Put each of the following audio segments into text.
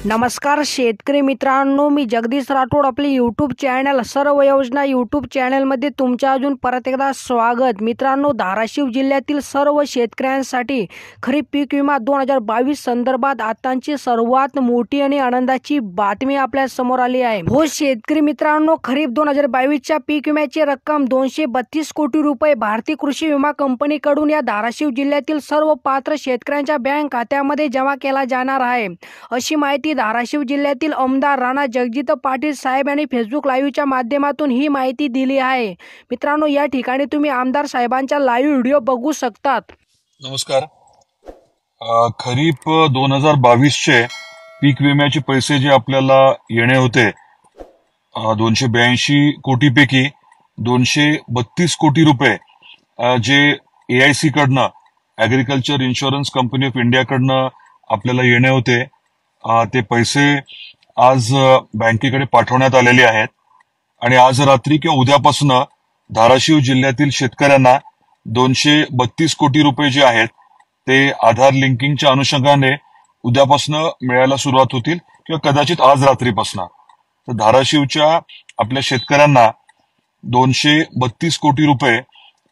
नमस्कार शेतकरी मित्रांनो, मी जगदीश राठोड. आपली यूट्यूब चॅनल सर्व योजना यूट्यूब चॅनलमध्ये तुमच्या अजून परत एकदा स्वागत. मित्रांनो, धाराशिव जिल्ह्यातील सर्व शेतकऱ्यांसाठी खरीप पीक विमा 2022 संदर्भात आताची सर्वात मोठी आणि आनंदाची बातमी आपल्या समोर आली आहे. हो शेतकरी मित्रांनो, खरीप 2022च्या पीक विम्याची रक्कम 232 कोटी रुपये भारतीय कृषी विमा कंपनीकडून या धाराशिव जिल्ह्यातील सर्व पात्र शेतकऱ्यांच्या बँक खात्यामध्ये जमा केला जाणार आहे, अशी माहिती धाराशिव जिल्ह्यातील आमदार राणा जगजित पाटील साहेब यांनी फेसबुक लाईव्हच्या माध्यमातून ही माहिती दिली आहे. मित्रांनो, या ठिकाणी तुम्ही आमदार साहेबांचा लाईव्ह व्हिडिओ बघू शकतात. नमस्कार. खरीप 2022चे पीक विम्याचे पैसे जे आपल्याला येणे होते 282 कोटीपैकी 232 कोटी रुपये जे AIC कडनं ॲग्रिकल्चर इन्शुरन्स कंपनी ऑफ इंडियाकडनं आपल्याला येणे होते ते पैसे आज बँकेकडे पाठवण्यात आलेले आहेत आणि आज रात्री किंवा उद्यापासून धाराशिव जिल्ह्यातील शेतकऱ्यांना 232 कोटी रुपये जे आहेत ते आधार लिंकिंगच्या अनुषंगाने उद्यापासून मिळायला सुरुवात होतील किंवा कदाचित आज रात्रीपासून. तर धाराशिवच्या आपल्या शेतकऱ्यांना 232 कोटी रुपये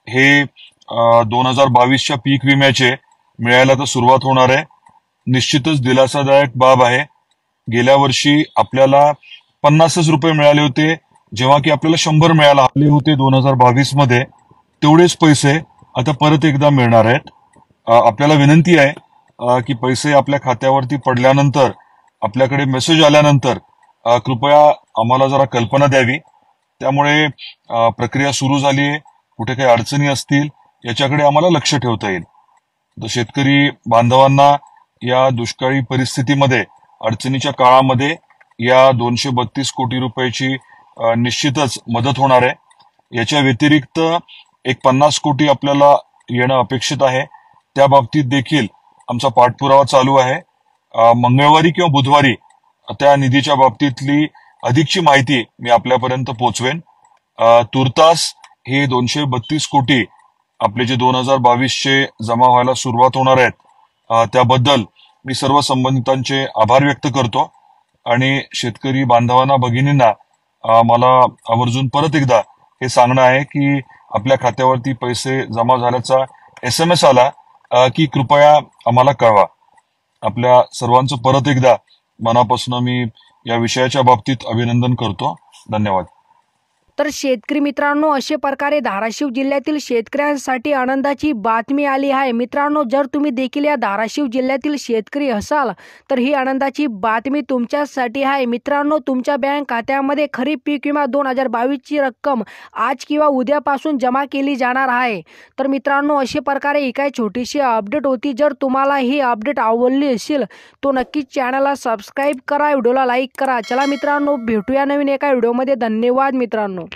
हे 2022च्या पीक विम्याचे मिळायला तर सुरुवात होणार आहे. निश्चितच दिलासादायक बाब आहे. गेल्या वर्षी आपल्याला 50 रुपये मिळाले होते, जेव्हा की आपल्याला 100 मिळायला हवे होते 2022 मध्ये. तेवढेच पैसे आता परत एकदा मिळणार आहेत. आपल्याला विनंती आहे की पैसे आपल्या खात्यावरती पडल्यानंतर, आपल्याकडे मेसेज आल्यानंतर कृपया आम्हाला जरा कल्पना द्यावी. त्यामुळे प्रक्रिया सुरू झाली आहे. कुठे काही अडचणी असतील याच्याकडे आम्हाला लक्ष ठेवता येईल. तर शेतकरी बांधवांना या दुष्काळी परिस्थितीमध्ये, अडचणीच्या काळामध्ये या 232 कोटी रुपयाची निश्चितच मदत होणार आहे. याच्या व्यतिरिक्त एक 50 कोटी आपल्याला येणं अपेक्षित आहे. त्या बाबतीत देखील आमचा पाठपुरावा चालू आहे. मंगळवारी किंवा बुधवारी त्या निधीच्या बाबतीतली अधिकची माहिती मी आपल्यापर्यंत पोहोचवेन. तुर्तास हे 232 कोटी आपले जे 2022चे जमा व्हायला सुरुवात होणार आहेत त्याबद्दल मी सर्व संबंधितांचे आभार व्यक्त करतो आणि शेतकरी बांधवांना, भगिनींना मला आवर्जून परत एकदा हे सांगणं आहे की आपल्या खात्यावरती पैसे जमा झाल्याचा SMS आला की कृपया आम्हाला कळवा. आपल्या सर्वांचं परत एकदा मनापासून मी या विषयाच्या बाबतीत अभिनंदन करतो. धन्यवाद. तर शेतकरी मित्रांनो, अशा प्रकारे धाराशिव जिल्ह्यातील शेतकऱ्यांसाठी आनंदाची बातमी आली आहे. मित्रांनो, जर तुम्ही देखील या धाराशिव जिल्ह्यातील शेतकरी असाल तर ही आनंदाची बातमी तुमच्यासाठी आहे. मित्रांनो, तुमच्या बँक खात्यामध्ये खरीप पीक विमा 2022ची रक्कम आज किंवा उद्यापासून जमा केली जाणार आहे. तर मित्रांनो, अशा प्रकारे ही काय छोटीशी अपडेट होती. जर तुम्हाला ही अपडेट आवडली असेल तो नक्कीच चॅनलला सबस्क्राईब करा, व्हिडिओला लाईक करा. चला मित्रांनो, भेटूया नवीन एका व्हिडिओमध्ये. धन्यवाद मित्रांनो.